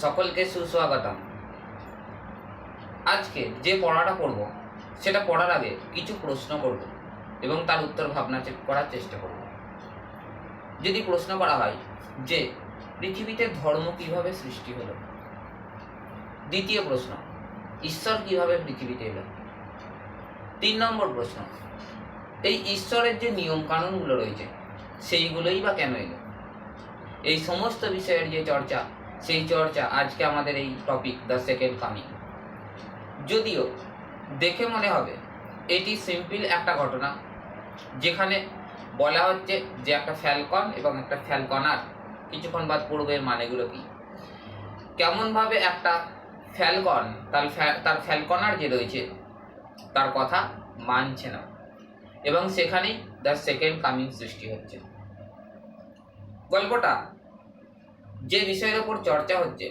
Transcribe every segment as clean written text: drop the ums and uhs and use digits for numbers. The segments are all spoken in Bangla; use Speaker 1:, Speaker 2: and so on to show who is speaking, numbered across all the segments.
Speaker 1: সকলকে সুস্বাগতম। আজকে যে পড়াটা করব সেটা পড়ার আগে কিছু প্রশ্ন করব এবং তার উত্তর ভাবনা করার চেষ্টা করব। যদি প্রশ্ন করা হয় যে পৃথিবীতে ধর্ম কিভাবে সৃষ্টি হলো, দ্বিতীয় প্রশ্ন ঈশ্বর কিভাবে পৃথিবীতে এলো, 3 নম্বর প্রশ্ন এই ঈশ্বরের যে নিয়ম কানুনগুলো রয়েছে সেইগুলোই বা কেন এলো। এই সমস্ত বিষয়ের যে চর্চা, সেই চর্চা আজকে আমাদের এই টপিক দ্য সেকেন্ড কামিং। যদিও দেখে মনে হবে এটি সিম্পল একটা ঘটনা, যেখানে বলা হচ্ছে যে একটা ফ্যালকন এবং একটা ফ্যালকনার কিছুক্ষণ বাদ পূর্বের মানেগুলো কি, কেমনভাবে একটা ফ্যালকন তার ফ্যালকনার যে রয়েছে তার কথা মানছে না, এবং সেখানেই দ্য সেকেন্ড কামিং সৃষ্টি হচ্ছে। গল্পটা যে বিষয়ের ওপর চর্চা হচ্ছে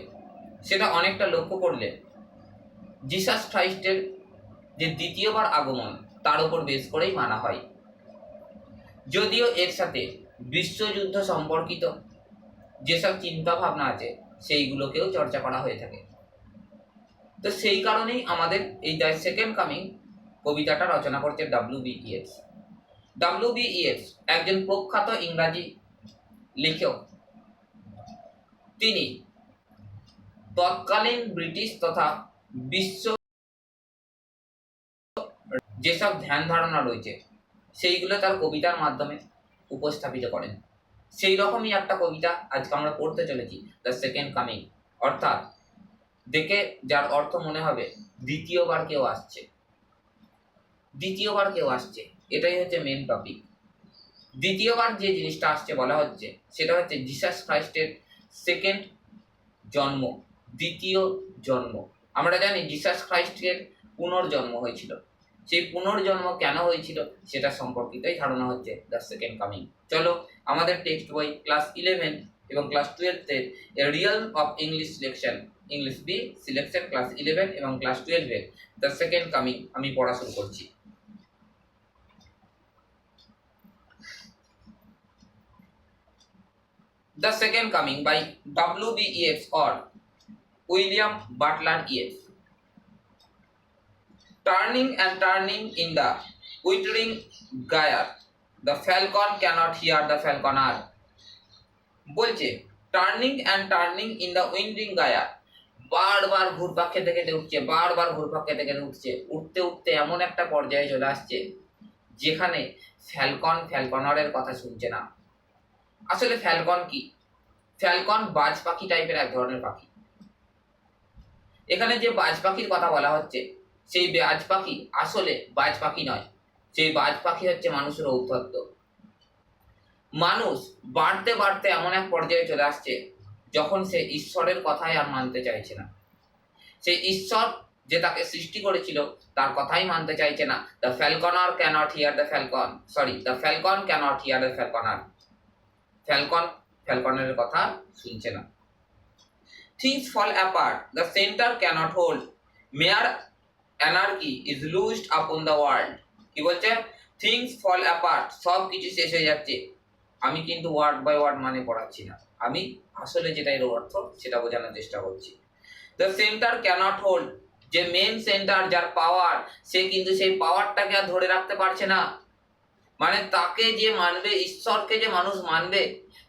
Speaker 1: সেটা অনেকটা লক্ষ্য করলে জিসাস খ্রাইস্টের যে দ্বিতীয়বার আগমন তার উপর বেস করেই মানা হয়। যদিও এর সাথে বিশ্বযুদ্ধ সম্পর্কিত যেসব চিন্তা ভাবনা আছে সেইগুলোকেও চর্চা করা হয়ে থাকে। তো সেই কারণেই আমাদের এই দ্য সেকেন্ড কামিং কবিতাটা রচনা করছে ডব্লিউ.বি. ইয়েটস। ডব্লিউ.বি. ইয়েটস একজন প্রখ্যাত ইংরাজি লেখক। তিনি তৎকালীন ব্রিটিশ তথা বিশ্ব যেসব ধ্যান ধারণা রয়েছে সেইগুলো তার কবিতার মাধ্যমে উপস্থাপিত করেন। সেই রকমই একটা কবিতা আজকে আমরা পড়তে চলেছি, দ্য সেকেন্ড কামিং। অর্থাৎ দেখে যার অর্থ মনে হবে দ্বিতীয়বার কেউ আসছে, দ্বিতীয়বার কেউ আসছে, এটাই হচ্ছে মেন টপিক। দ্বিতীয়বার যে জিনিসটা আসছে বলা হচ্ছে সেটা হচ্ছে জিসাস খ্রাইস্টের সেকেন্ড জন্ম, দ্বিতীয় জন্ম। আমরা জানি জিসাস খ্রাইস্টের পুনর্জন্ম হয়েছিল, সেই পুনর্জন্ম কেন হয়েছিল সেটা সম্পর্কিতই ধারণা হচ্ছে দ্য সেকেন্ড কামিং। চলো আমাদের টেক্সট বই ক্লাস 11 এবং ক্লাস 12-এর a realm of English selection, English B selection class 11 এবং ক্লাস 12-এর দ্য সেকেন্ড কামিং আমি পড়া শুরু করছি। The Second Coming by W.B. Yeats or William Butler Yeats. Turning and turning in the withering gyre, the falcon cannot hear the falconer. বলছে turning and turning in the winding gyre, বারবার ঘুরপাক খেতে খেতে উঠছে, বারবার ঘুরপাক খেতে খেতে উঠছে, উঠতে উঠতে এমন একটা পর্যায়ে চলে আসছে যেখানে ফ্যালকন ফ্যালকনারের কথা শুনছে না। আসলে ফ্যালকন কি? ফ্যালকন বাজ পাখি টাইপের এক ধরনের পাখি। এখানে যে বাজ পাখির কথা বলা হচ্ছে সেই বাজ পাখি আসলে বাজ পাখি নয়, সেই বাজ পাখি হচ্ছে মানুষের ঔদ্ধত্য। মানুষ বাড়তে বাড়তে এমন এক পর্যায়ে চলে আসছে যখন সে ঈশ্বরের কথাই আর মানতে চাইছে না। সেই ঈশ্বর যে তাকে সৃষ্টি করেছিল তার কথাই মানতে চাইছে না। The falconer can't hear the falcon, the falcon can't hear the falconer. Falcon ফ্যালকনের কথা শুনছে না। Things fall apart, the center cannot hold, mere anarchy is loosed upon the world. কি বলছে? Things fall apart, সব কিছু শেষ হয়ে যাচ্ছে। আমি কিন্তু ওয়ার্ড বাই ওয়ার্ড মানে পড়াচ্ছি না, আমি আসলে যেটা এর অর্থ সেটা বোঝানোর চেষ্টা করছি। The center cannot hold, যে মেন সেন্টার যার পাওয়ার, সে কিন্তু সেই পাওয়ারটাকে আর ধরে রাখতে পারছে না। মানে তাকে যে মানবে, ঈশ্বরকে যে মানুষ মানবে,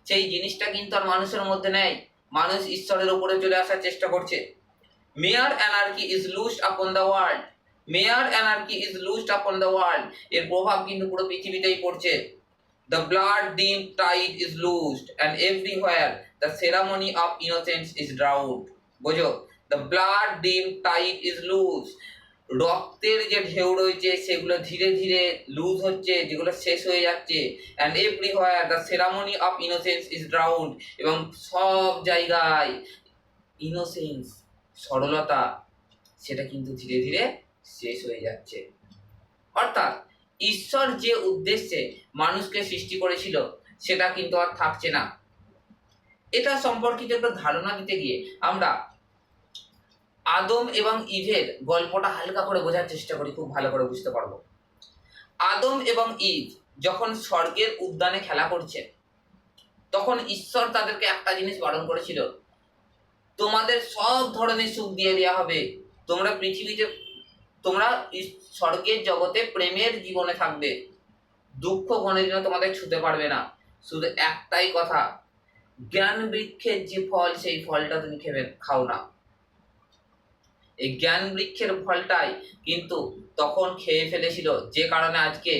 Speaker 1: সেই জিনিসটা কিন্তু আর মানুষের মধ্যে নেই। মানুষ ঈশ্বরের উপরে চলে আসার চেষ্টা করছে। মেয়ার anarchy is loosed upon the world, mere anarchy is loosed upon the world, এর প্রভাব কিন্তু পুরো পৃথিবীতেই পড়ছে। The blood dim tide is loosed and everywhere the ceremony of innocence is drowned. বোঝো, the blood dim tide is loose, রক্তের যে ঢেউ রয়েছে সেগুলো ধীরে ধীরে লুজ হচ্ছে, যেগুলো শেষ হয়ে যাচ্ছে। And everywhere the ceremony of innocence is drowned, এবং সব জায়গায় ইনোসেন্স, সরলতা, সেটা কিন্তু ধীরে ধীরে শেষ হয়ে যাচ্ছে। অর্থাৎ ঈশ্বর যে উদ্দেশ্যে মানুষকে সৃষ্টি করেছিল সেটা কিন্তু আর থাকছে না। এটা সম্পর্কিত একটা ধারণা দিতে গিয়ে আমরা আদম এবং ইভের গল্পটা হালকা করে বোঝার চেষ্টা করি, খুব ভালো করে বুঝতে পারবো। আদম এবং ইভ যখন স্বর্গের উদ্যানে খেলা করছে তখন ঈশ্বর তাদেরকে একটা জিনিস বারণ করেছিল, তোমাদের সব ধরনের সুখ দিয়ে দেওয়া হবে। তোমরা পৃথিবীতে, তোমরা স্বর্গের জগতে প্রেমের জীবনে থাকবে, দুঃখ কোনোদিনও তোমাদের ছুতে পারবে না। শুধু একটাই কথা, জ্ঞান বৃক্ষের যে ফল সেই ফলটা তুমি খাও না। এই জ্ঞান বৃক্ষের ফলটাই কিন্তু তখন খেয়ে ফেলেছিল, যে কারণে আজকে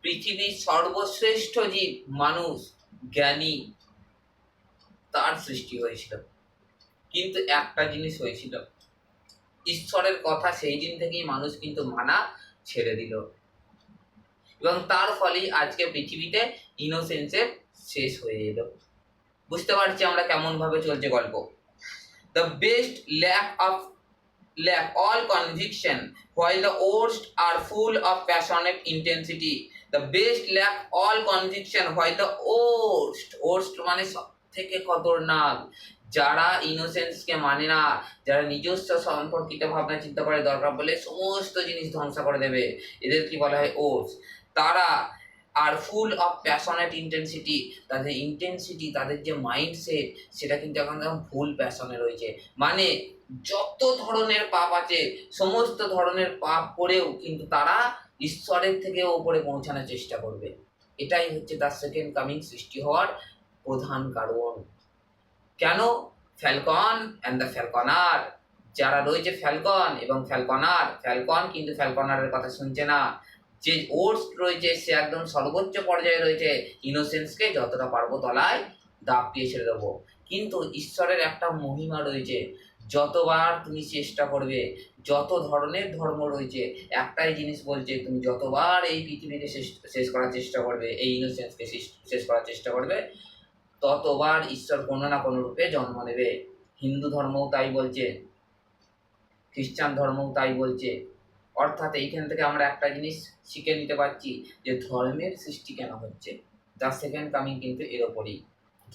Speaker 1: পৃথিবীর সর্বশ্রেষ্ঠ জীব মানুষ, জ্ঞানী, তার সৃষ্টি হয়েছিল। কিন্তু একটা জিনিস হয়েছিল, ঈশ্বরের কথা সেই দিন থেকেই মানুষ কিন্তু মানা ছেড়ে দিল, এবং তার ফলেই আজকে পৃথিবীতে ইনোসেন্সের শেষ হয়ে এলো। বুঝতে পারছি আমরা কেমন ভাবে চলছে গল্প। The best lack all conviction, while the worst are full of passionate intensity. The best lack all conviction, while the worst মানে সব থেকে খতরনাক, যারা ইনোসেন্সকে মানে না, যারা নিজস্ব সম্পর্কিত ভাবনা চিন্তা করে দরকার বলে সমস্ত জিনিস ধ্বংস করে দেবে, এদের কি বলা হয় ওর্স। তারা আর ফুল অফ প্যাশনেট ইন্টেন্সিটি, তাদের ইন্টেন্সিটি, তাদের যে মাইন্ডসেট, সেটা কিন্তু এখন ফুল প্যাশনে রয়েছে। মানে যত ধরনের পাপ আছে, সমস্ত ধরনের পাপ করেও কিন্তু তারা ঈশ্বরের থেকে ওপরে পৌঁছানোর চেষ্টা করবে। এটাই হচ্ছে দ্য সেকেন্ড কামিং সৃষ্টি হওয়ার প্রধান কারণ। কেন? ফ্যালকন অ্যান্ড দ্য ফ্যালকনার, যারা রয়েছে ফ্যালকন এবং ফ্যালকনার, ফ্যালকন কিন্তু ফ্যালকনারের কথা শুনছে না। যে ওর্স রয়েছে সে একদম সর্বোচ্চ পর্যায়ে রয়েছে, ইনোসেন্সকে যতটা পারবো তলায় দাপ দিয়ে ছেড়ে দেবো। কিন্তু ঈশ্বরের একটা মহিমা রয়েছে, যতবার তুমি চেষ্টা করবে, যত ধরনের ধর্ম রয়েছে, একটাই জিনিস বলছে, তুমি যতবার এই পৃথিবীকে শেষ করার চেষ্টা করবে, এই ইনোসেন্সকে শেষ করার চেষ্টা করবে, ততবার ঈশ্বর কোনো না কোনো রূপে জন্ম নেবে। হিন্দু ধর্মও তাই বলছে, খ্রিস্টান ধর্মও তাই বলছে। অর্থাৎ এইখান থেকে আমরা একটা জিনিস শিখে নিতে পারছি যে ধর্মের সৃষ্টি কেন হচ্ছে। দ্য সেকেন্ড কামিং কিন্তু এর ওপরই,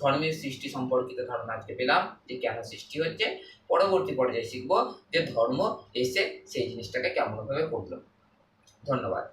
Speaker 1: ধর্মের সৃষ্টি সম্পর্কিত ধারণা আজকে পেলাম যে কেন সৃষ্টি হচ্ছে। পরবর্তী পর্যায়ে শিখবো যে ধর্ম এসে সেই জিনিসটাকে কেমনভাবে করলো। ধন্যবাদ।